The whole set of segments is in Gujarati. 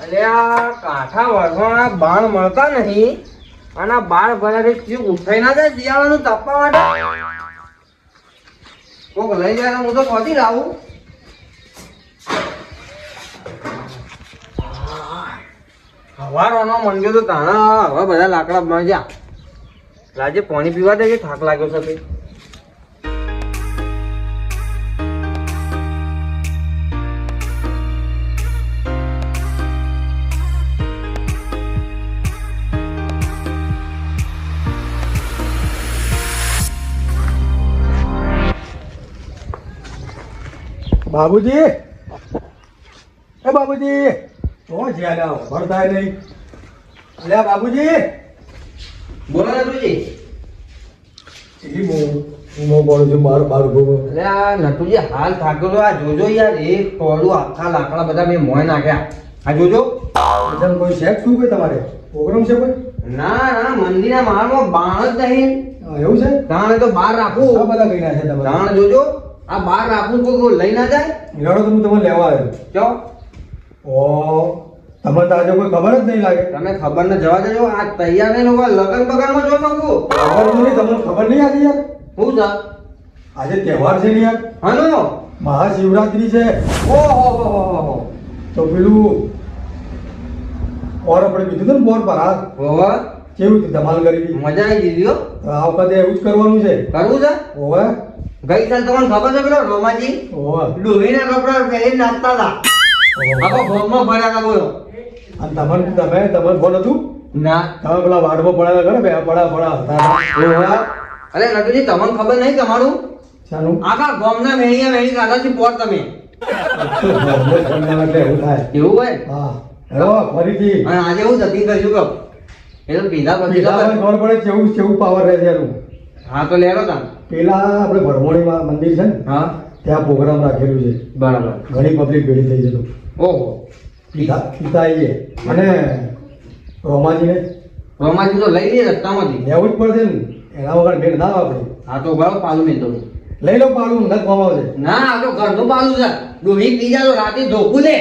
અલે આ કાંઠા વાળવાના બાણ મળતા નહીં અને આ બાળ ભરાડી ચીક ઉઠાઈ ના જાય શિયાળાનું તાપવા માટે કોક લઈ જાય હું તો પહોંચી લાવું. હવારનો મંડ્યો તો તાણા હવે બધા લાકડા મળ્યા. રાજે પાણી પીવા દે કે થાક લાગ્યો છે તે. બાબુજી, એ બાબુજી, શું છે આના ભરતા નહીં? અલ્યા બાબુજી, બોલો ને તુજી. હું બોલું છું મારો બાર ઉભો. અલે આ નટુજી હાલ થાક્યો તો આ જોજો યાર એક ટોળું આખા લાકડા બધા મેં મોય નાખ્યા. આ જોજો. કોઈ શેક શું કે તમારે પ્રોગ્રામ છે કોઈ? ના ના મંદિરના મહાલમાં બાણ જ નહીં. એવું છે? તાણે તો બહાર રાખું. આ બધા કઈ નાખે તમારે? તાણે જોજો આ બહાર રાખું કોઈ લઈ ના જાય. લડો તો હું તમને લેવા આવ્યો. ચો ઓ તમને તો આજે કોઈ ખબર જ નહીં લાગે. તમે ખબર ને જવા દેજો. આ તૈયાર નહીં લોકો લગન બગનમાં જો શકું. ખબર નહીં, તમને ખબર નહીં આજે યાર શું છે આજે તહેવાર છે ને યાર. હાલો મહાશિવરાત્રી છે. ઓહો તો પેલું ઓર આપણે કીધું હતું ને બોર પર હાથ ઓહો કેવું ધમાલ કરી હતી. મજા આવી ગઈ લ્યો. આ વખતે એવું જ કરવાનું છે. કરવું છે. ઓવે ગઈ સાલ તમને ખબર છે પેલો રોમાજી ઓવે ડોહીના કપડા પહેરીને નાચતા હતા. આખો ફોર્મમાં ભર્યા હતા બોલો. અને તમે ફોન હતું ના તમે પેલા વાડમાં પડ્યા કરે બે પડા હતા. ઓહો અરે નટુજી તમને ખબર નહીં તમારું ચાલું આખા ગામના વેણીયા વેણી કાઢા છે પોર તમે. એટલે એવું થાય. એવું હોય. હા હેલો ફરીથી અને આજે હું જતી કરશું કહું એ તો પીધા પછી ખબર પડે કેવું પાવર રહે છે એનું. હા તો લેરો તા પેલા આપણે ભરમોણીમાં મંદિર છે ને હા ત્યાં પ્રોગ્રામ રાખેલું છે. બરાબર. ઘણી પબ્લિક ભેળી થઈ જતું. ઓહો પિતા આવીએ અને રોમાજી તો લઈ લઈએ રસ્તામાંથી. લેવું જ પડશે ને એના વગર ભેળ ના આપણે. હા તો બરાબર પાલું મેં તો લઈ લો પાડું નથી કમાવશે. ના આ તો ઘરનું પાલું છે. ડોહી પી જાય તો રાતે ધોકું લે.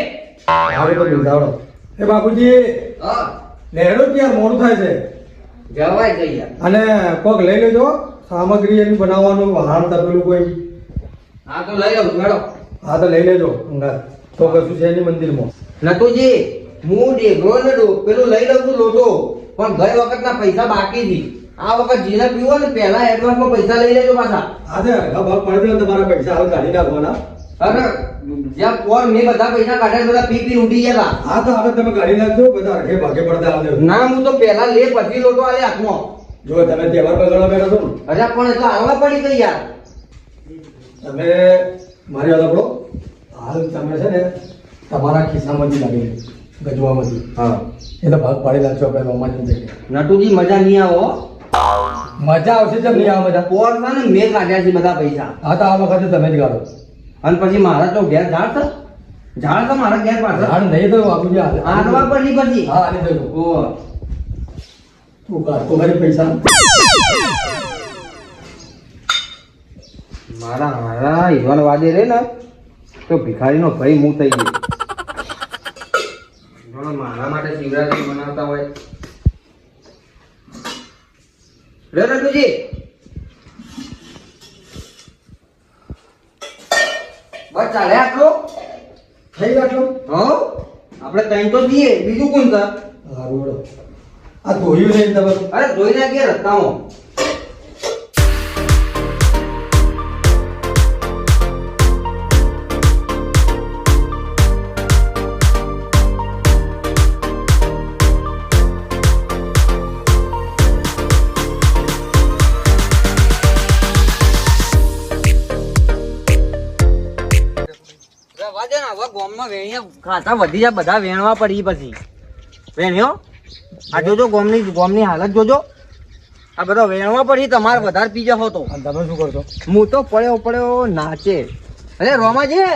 આવે તો ભેળાવડો. એ બાપુજી હા લેડો જ યાર મોડું થાય છે. જવાય ગઈ યાર. અને કોક લઈ લેજો સામગ્રી એની બનાવવાનું વહાણ તપેલું કોઈ. હા તો લઈ લઉં મેડો. હા તો લઈ લેજો અંગાત. તો કશું છે એની મંદિરમાં. નટુજી હું ડેગરો ને પેલું લઈ લઉં છું લોટો પણ ગઈ વખતના પૈસા બાકી હતી. આ વખત જીને પીવો ને પહેલા એડવાન્સમાં પૈસા લઈ લેજો પાછા. આજે અડધા ભાગ પડી દે તમારા પૈસા હાલ કાઢી નાખવાના. અરે જ્યાં પોર મેં બધા પૈસા કાઢ્યા બધા પી પી ઉડી ગયા. હા તો હવે તમે કાઢી નાખજો બધા અડધે ભાગે પડતા આવજો. ના હું તો પહેલા લે પછી લોટો આલે હાથમાં. જો તમે તહેવાર બગાડવા બેઠા છો ને અરે પણ એટલે આવવા પડી ગઈ યાર. તમે મારી વાત સાંભળો. હાલ તમે છે ને તમારા ખિસ્સામાંથી લાગી ગજવામાંથી હા એ તો ભાગ પાડી નાખશો આપણે રોમાની જગ્યાએ. નટુજી મજા નહીં આવો. મજા આવશે જેમ નહીં આવે મજા. પોર છે ને મેં કાઢ્યા છે બધા પૈસા. હા તો આ વખતે તમે જ ગાળો. અને પછી મારા તો ઘેર ઝાડ છે. ઝાડ છે મારા ઘેર પાછળ. ઝાડ નહીં તો બાપુજી આટવા પડી પછી. હા આની જજો. ઓ તું કાઢતો ખરી પૈસા. મારા ઈવાન વાદે રે ને તો ભિખારીનો ભાઈ હું થઈ ગયો. મારા માટે શિવરાત્રી મનાવતા હોય રે નટુજી. બસ ચાલે આટલો થઈ ગાંઠો. હો આપણે ત્રણ તો જઈએ બીજું કોણ છે. સારું હેડો. આ ધોયું નહીં તમે. અરે જોઈ નાખીએ રસ્તામાં. ખાતા વધી જાય બધા વેણવા પડી પછી વેણ્યો. આ જોજો ગોમની હાલત જોજો. આ બધા વેણવા પડી તમારે વધારે પી જશો તો. અને તમે શું કરશો? હું તો પડ્યો નાચે. અરે રોમાજી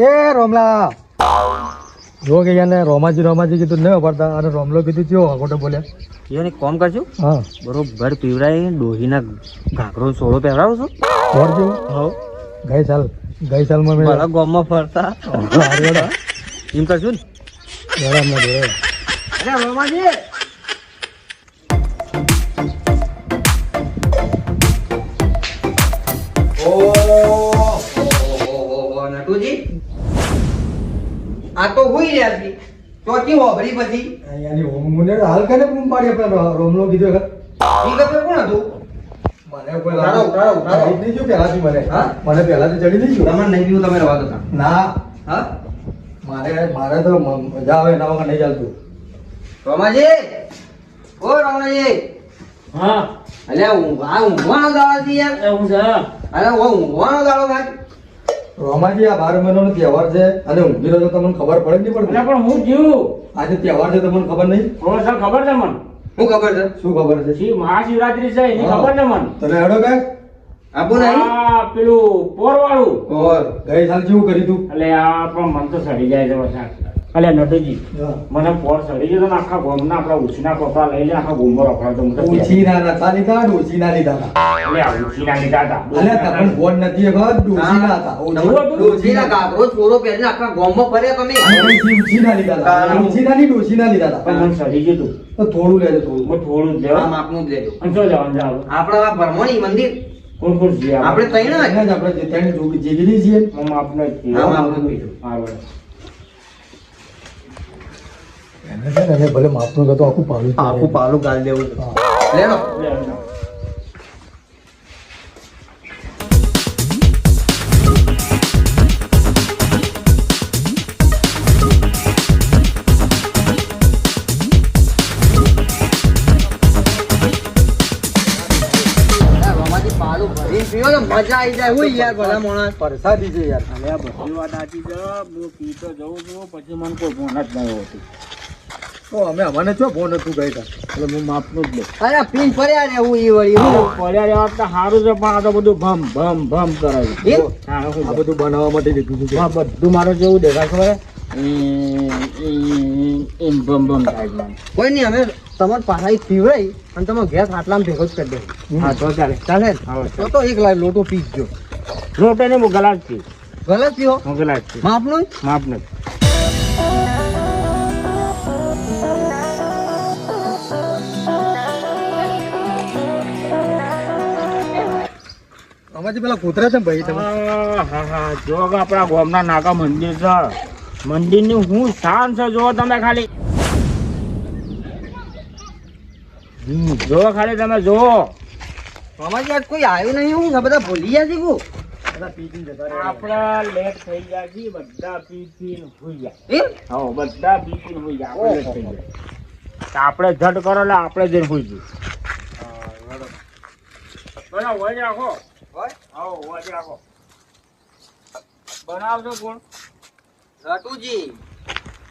એ રોમલા જો કે યાને રોમાજી કીધું નહીં વાપરતા અને રોમલો કીધું ચેવો ખોટો બોલ્યા. એને કોમ કરશું હા બરોબર પીવડાય ડોહીના ઘાઘરો સોળો પહેરાવો છો. ઘર જેવું. હો ગઈ સાલમાં મેં મારા ગામમાં ફરતા એમ કરશું ને બરાબર જોડે અરે રોમાજી નટુજી આ તો હોઈ રહ્યા છે ચોથી હોભરી પછી અહીંયાની મને હાલ કને બૂમ પાડી આપણે રોમનો કીધું ઈ ખબર કોણ હતું મને કોઈ ઉતારો, ઉતારો, ઉતારો. ચડી નહીં ગયું પહેલાથી મને હા? મને પહેલાથી ચડી નહીં ગયું તમને નહીં પીવું તમે રવા દો ના હા મારે તો મજા આવે એના વગર નહીં ચાલતું રોમાજી ઓ રોમાજી હા અલ્યા ઊંઘવાનો દાડો છે યાર એવું છે અરે ઊંઘવાનો દાડો થાય રોમાજી આ 12 મહિનાનો તહેવાર છે અને ઊંઘી રહ્યો તો તમને ખબર પડે નહીં પડતી એટલે પણ હું જીવું આજે તહેવાર છે તમને ખબર નહીં પ્રોફેસર ખબર છે મને શું ખબર છે શું ખબર છે શિવ મહાશિવરાત્રી છે એની ખબર છે મને તને હેડો કે આપો નહીં આ પેલું પોરવાળું ઓર ગઈ સાલ જેવું કર્યું તું એટલે આ પણ મન તો સડી જાય છે વરસાદ એટલે નટુજી મને પોર સડી ગયો તો ને આખા ગોમના આપણા ઉછીના કપડા લઈ લે આખા ગોમો રખડાતો હું તો ઉછીના નતા લીધા ડોશીના લીધા હતા એટલે આ ઉછીના લીધા હતા અને તમને બોલ નથી ખબર ડોશીના હતા ડોશીના કાકરો છોરો પહેરીને આખા ગામમાં ફર્યા તમે અને કઈથી ઉછીના લીધા હતા ઉછીના ની ડોશીના લીધા હતા પણ મને સડી ગયું તું તો થોડું લેજો થોડું હું થોડું જ આ લેવા માપનું જ લેજો અને શું જવાનું જાવ આપણા આ ભરમોણી મંદિર કોણ કોણ છીએ આપણે તઈ ના એને જ આપણે જે ત્રણ જીગરી છીએ હું આપને જ છીએ હા, માપનું જ પીધું. હારું. એને છે ને એને ભલે માપનું કરતો આખું પાડું આખું પાલું ગાળી દેવું લેનો લે, લે. રોમાજી પાલું ભરીને પીવો તો મજા આવી જાય હોય યાર ભલા માણસ પરસાદી છે યાર અલે આ બધી વાત સાચી છે હું પીતો જઉં છું પછી મને કોઈ ફોન જ નહીં હોતું તો અમે અમને ચો ફોન હતું ગઈ હતા એટલે હું માપનું જ લે અરે પીન ફર્યા રે હું ઈ વળી હું પડ્યા રહેવા તો સારું છે પણ આ તો બધું ભમ ભમ ભમ કરે છે. એમ? હા, હું આ બધું બનાવવા માટે લીધું હતું હા, બધું મારું જેવું દેખાય ખબર એમ ભમ ભમ થાય છે મને. કોઈ નહીં અમે તમારે પાછા પીવડાઈ અને તમે ગેસ આટલામાં ભેગો જ કરી દે હા તો ચાલે ચાલે ને? હા, ચાલે. તો એક લાખ લોટો પીજો રોટે ને હું ગલાસ છું ગલત પીવો હું ગલાસ છું માપનું માપ નથી અમાજી પેલા કૂતરા છે ને ભાઈ તમે હા જો કે આપણા ગામના નાકા મંદિર છે મંદિરની હું શાન છે જો તમે ખાલી જો ખાલી તમે જો અમારી આજ કોઈ આવ્યું નહીં હું બધા ભૂલી ગયા છે કુ આપડા લેટ થઈ ગયા છે બધા પી પીને હોઈ ગયા એમ હા બધા પી પીને હોઈ ગયા આપણે લેટ થઈ ગયા તો આપણે ઝટ કરો એટલે આપણે જઈને હોઈ જઈએ બનાવો વજ રાખો આવો વજ રાખો બનાવજો કોણ રટુજી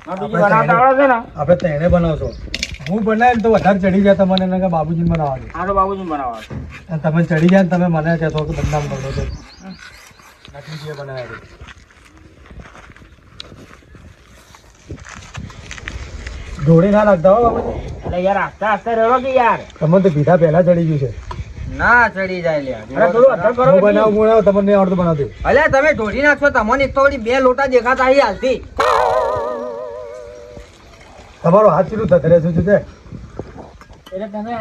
નટુજી બનાવતા આવડે છે ને આપણે તેને બનાવશો હું બનાવીને તો વધારે ચડી ગયા તમને એને કે બાબુજી બનાવવા દે આ તો બાબુજી બનાવવા અને તમે ચડી ગયા ને તમે મને કહેશો કે બદનામ કરો છો નકલીજીએ બનાવ્યા છે જોડે ના લાગતા હો બાબુજી એટલે યાર આસ્તે આસ્તે રહેલો કે યાર તમને તો પીધા પહેલા ચડી ગયું છે ના ચડી જાય લ્યા અરે થોડું અધર કરો હું બનાવું તમને નહીં આવડતું બનાવતું અલ્યા તમે ઢોળી નાખશો તમને એક તો વળી બે લોટા દેખાતા અહીં હાલથી તમારો હાથ ચીલું થતરે છે શું છે એટલે તમે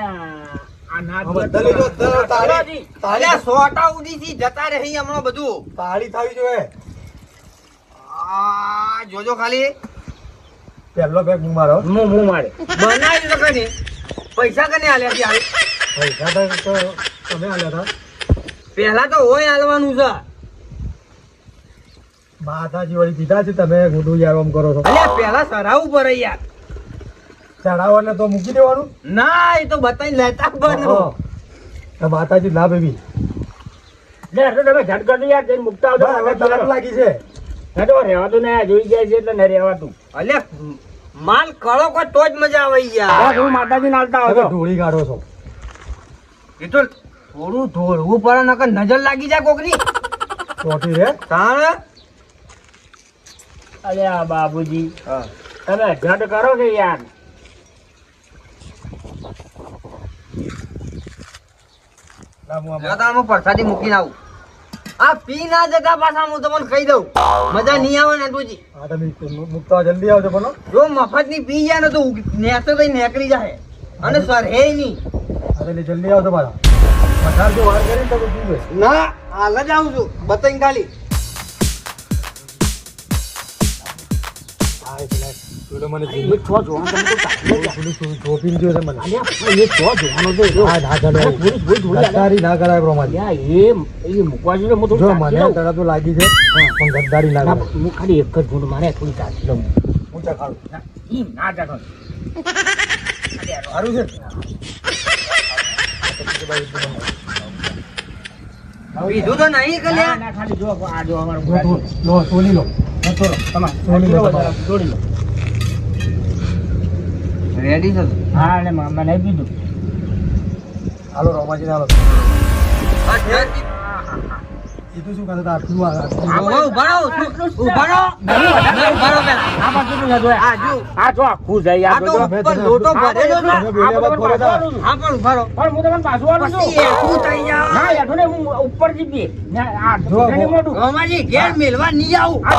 આ નાચ અલ્યા સોટા ઉડીથી જતા રહી હમણાં બધું તાળી થવી જોઈએ આ જોજો ખાલી પહેલો બેગ હું મારો હું મારે બનાવી તો કને પૈસા કને આલ્યા છે હાલ? પૈસા તો તમે આલ્યા હતા પહેલા તો હોય હાલવાનું છે માતાજી વળી પીધા છે તમે ગુડું યાર આમ કરો છો અલ્યા પહેલા સરાવું પડે યાર ચડાવવાને તો મૂકી દેવાનું ના એ તો બતાવી લેતા બનો હા. તો માતાજી ના બેબી લે એટલે તમે ઝટ કરી યાર જઈને મુકતા આવજો હવે તરત લાગી છે ના તો રહેવાતું ને આ જોઈ ગયા છે એટલે નહીં રહેવાતું અલ્યા માલ કળો કોઈ તો જ મજા આવે યાર બસ હું માતાજી નાલતા તમે આવજો ધૂળી કાઢો છો એ તો થોડું ઢોળવું પડે નકર નજર લાગી જાય કોકની ચોટી રે તાણ અરે આ બાબુજી તમે ઝટ કરો કે યાર ના, હું આમાં- જો તાણ હું પરસાદી મૂકીને આવું આ પી ના જતા પાછા હું તમને કહી દઉં મજા નહીં આવે ને તુજી હા તમે મુકતા જલ્દી આવજો બોલો. જો મફત ની પી જાય ને તો નેતો તો નીકળી જાય અને સર હે નહીં. હા એટલે જલ્દી આવજો પાછા. વધારે જો વાર કરીને તો પીવે. ના હાલ જ આવું છું બતાઈને ખાલી. હા એટલે પેલો મને એ છો જોવાનું તમે તો ચાલે જ. ચોપીને ગયો છે મને. અલ્યા એ છો જોવાનો તો જો. હા ના ચાલે. ગદ્દારી ના કરાય બ્રોમાજી. અલ્યા એ મૂકવા જોઈએ હું જો થોડું મને ચાખી લઉં. તરત તો લાગી છે પણ ગદ્દારી ના ના, કરાય. હું ખાલી એક જ ગુણ મારે થોડી ચાખી લઉં. હું ચખાડું. ના, ઈ ના ચાખો. સારું છે. પીધું તો નહીં ના, કલ્યા. ના, ખાલી જો આ જો અમારું લો તોલી લો. તમારે જોડી લો, જોડી લો. રેડી છે હા એટલે મને કીધું. હાલો રોમાજી હાલો. હા એ તો શું કરતા આટલું ઉભા રહો ઉભા રહો પેલા. આ બાજુ નું જજો. આ જો આ જો આખું જાય આ આ તો જો. ઉપર લોટો ભરેલો છે. આ બધું પાછું આલું છું. હા પણ ઉભા રહો પણ હું તમને પાછું આલું છું. પછી એકું થઈ ના જાય. હેઠું ને હું ઉપર જીપીએ. આ જો, ઘણી મોટું. રોમાજી ઘેર મેલવા નહીં આવું. આ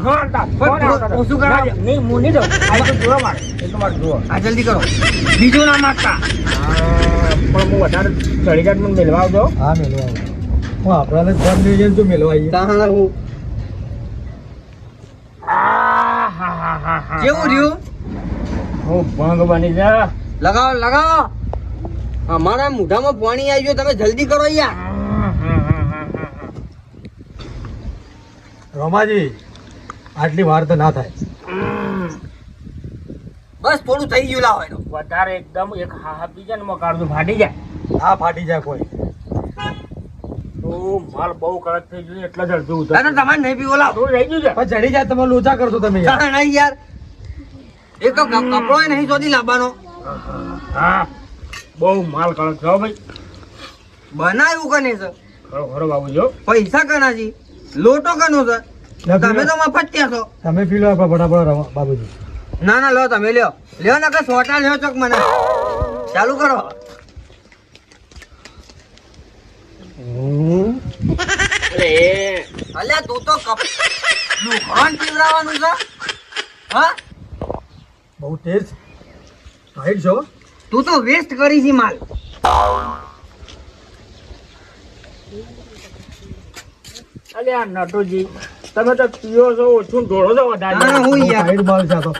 જો આવતા. પણ થોડું ઓછું કરવા દે. નહીં હું નહીં દઉં. આ તો જોવા મારે. એ તો મારે જોવા. આ જલ્દી કરો બીજું ના માંગતા. પણ હું વધારે ચડી જાય મને મેળવા આવજો. હા મેલવા આવું. હું આપણાને ફોન લઈ જઈને તો મેલવા આવીએ. તાહણા હું આહાહાહા. કેવું રહ્યું હું ભંગ બની જા. લગાવો લગાવો અમારા મોઢામાં પાણી આવી ગયું તમે જલ્દી કરો યાર. રોમાજી આટલી વાર તો ના થાય. બસ થોડું થઈ ગયું લાવો એનો. વધારે એકદમ એક હા પી જાય ને માં કાઢું ફાટી જાય આ ફાટી જાય કોઈ. તો માલ બહુ કડક થઈ ગયું એટલે જ અડધું ઉતર. અને તમારે નહીં પીવો લાવો. થોડું રહી ગયું છે. પણ ચડી જાય તમે લોચા કરશો તમે યાર. તાહણા યાર એક તો કપડો નહીં શોધી લાવવાનો. હા બહુ માલ કડક છે હો ભાઈ. બનાવ્યું કને છે ખરો ખરો બાબુ જો. પૈસા કના છે લોટો કનો છે તમે તો મફત ત્યાં છો. તમે પી લો ફટાફટ બાબુજી. ના ના લો તમે લ્યો લ્યો ના કે સોટા લ્યો ચોક મને ચાલુ કરો. અલ્યા તું તો લુખવાન પીવડાવવાનું છે હા. બહુ તેજ હાઈટ છો. તું તો વેસ્ટ કરી છે માલ. અલ્યા નટુજી તમે તો પીઓ છો ઓછું ઢોળો છો વધારે. હા, હું યાર હાઈટ માલ છે આ તો.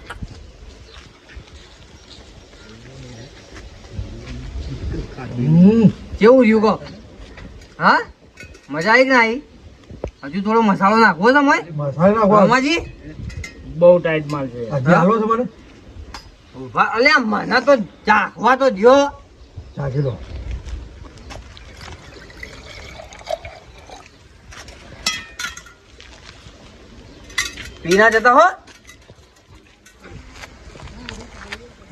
કેવું રહ્યું કહો હા મજા આવી કે ના આવી. હજુ થોડો મસાલો નાખવો છે મોય મસાલા નાખવા. રમાજી બહુ ટાઈટ માલ છે. હજી હાલો છો મને. ઉભા અલ્યા મને તો ચાખવા તો દ્યો. ચાખી લો. પીના જતા હો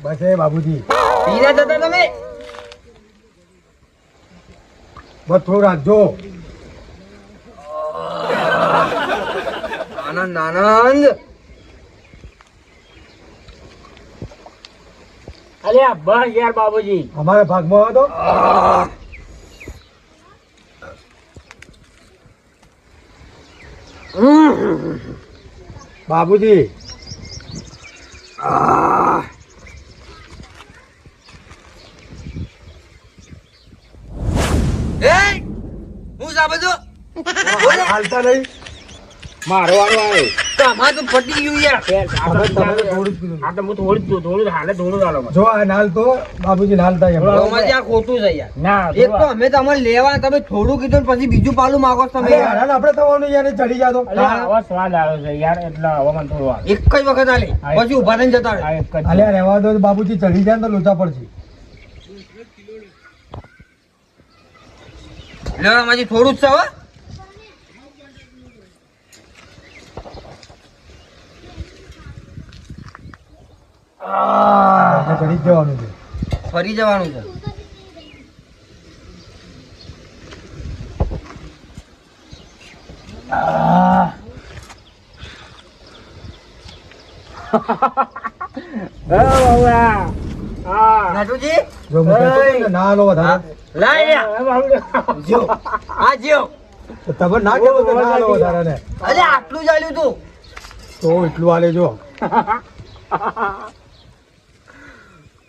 બસ એ બાબુજી પીના જતા તમે. બસ થોડું રાખજો. આનંદ આનંદ. અલ્યા બસ યાર બાબુજી. અમારા ભાગમાં હતો. બાબુજી એ હું જા બધું હાલતા નહીં. મારો વાળો આવ્યો. તો અમાર તો ફટી ગયું યાર. તમે થોડું જ પીધું. આ તો હું થોડું હાલે થોડું હાલો મને. જો આ નાલ તો બાબુજી નાલ થાય એમ. રમાજી આ ખોટું છે યાર. ના એક તો અમે તમારે લેવા તમે થોડું કીધું ને પછી બીજું પાલું માંગો છો તમે અરે હેરાન આપણે થવાનું યાર, એ ચડી જાતો. અલ્યા આવો સ્વાદ આવ્યો છે યાર એટલે હવે મને થોડું આવે. એક જ વખત આલે પછી ઉભા થઈને જતા આ રહે. એક જ અલ્યા રહેવા દો બાબુજી, ચડી જાય ને તો લોચા પડશે. લે રમાજી થોડું જ છે હો. આપણે ચડી જ જવાનું છે. ફરી જવાનું છે. નાટુજી જો હું કહેતો હતો ને, ના લો વધારે. લાય લ્યા. જ્યો આ જ્યો તો તમે ના કહેતો કે ના આલો વધારે ને અરે આટલું જ આલ્યું તું તો એટલું આલે જો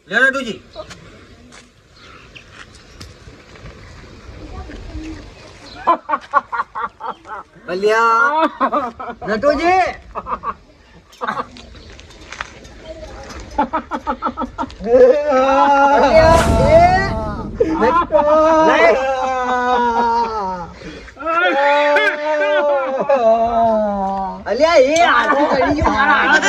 લે નટુજી અલ્યા નટુજી અલ્યા એ આટલું કરી ગયું મારા હાથ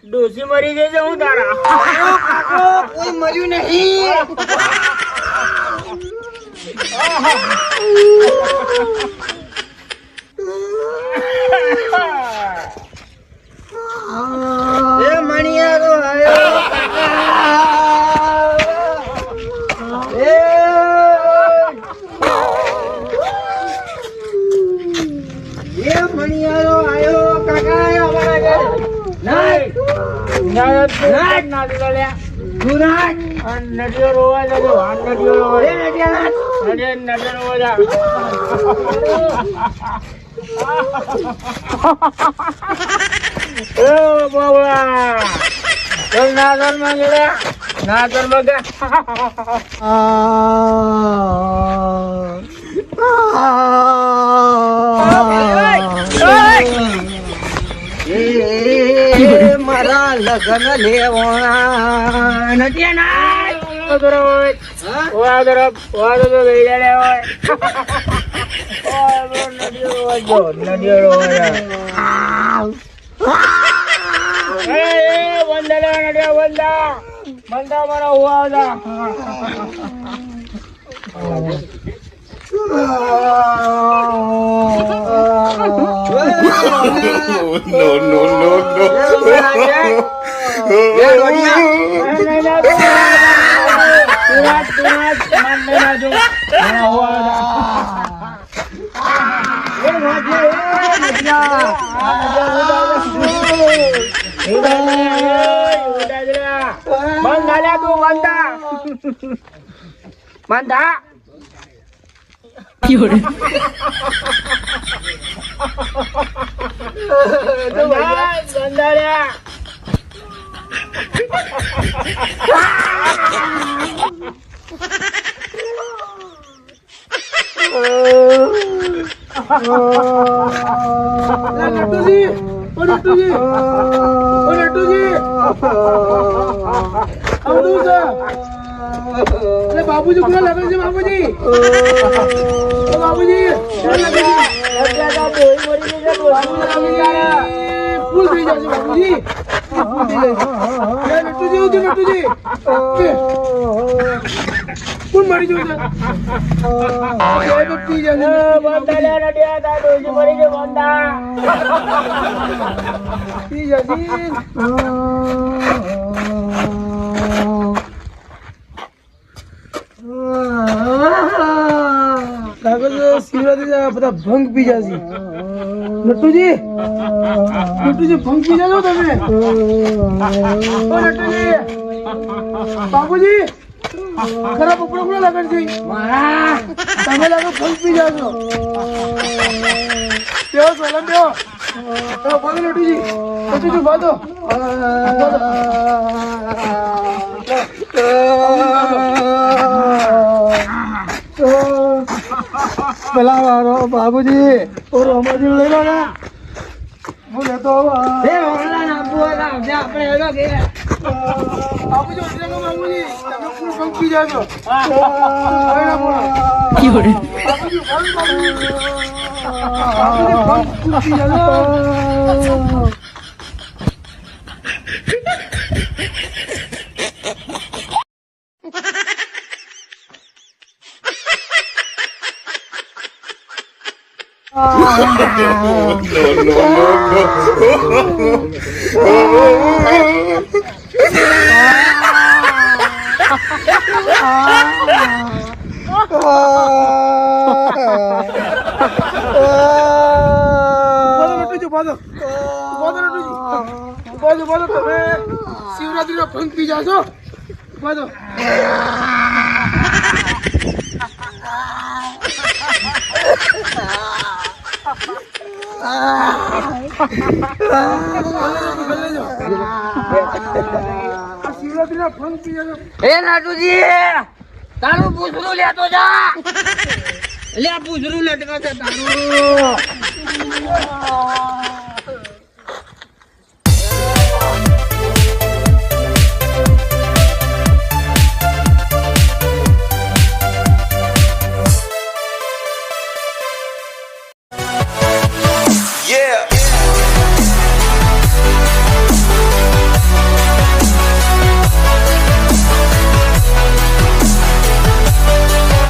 ડોસી મરી જશે હું તારા કોઈ મર્યું નહીં એ મણિયારો આયો એ મણિયારો આયો કાકા અમારા ઘરે નદીઓ રોવા જજો નદીઓ રોવા બાબા ના ઘરમાં ગયા ના ઘરમાં મારા લગ્ન લેવાના નથી બંધા મારા હુઆ બંધા બાબુજી કોણ લાગે છે બાબુજી બાબુજી ફૂલ થઈ જશે બાબુજી નટુજી કોણ મરી ગયું શિવરાત્રી બધા ભંગ પી જશે નટુજી ભંગ પી જાજો તમે નટુજી બાબુજી ખરાબ ઉપડા કોણ લાગે છે તમે લાગે ભંગ પી જાજો બેહો સોલમ બેહો બાંધો નટુજી બાંધો પેલા વારો બાબુજી રોમાજી લઈ લો ને હું લેતો બાબુજી બાબુજી તમે ફૂલ પંખી જાજો પંખી જાજો તમે શિવરાત્રીનો ભંગ પી જાશો બાદો શિવરાત્રીનો ભંગ પી જાશો એ નાટુજી તારું પૂછડું લેતો જા લે પૂછડું લટકા છે તારું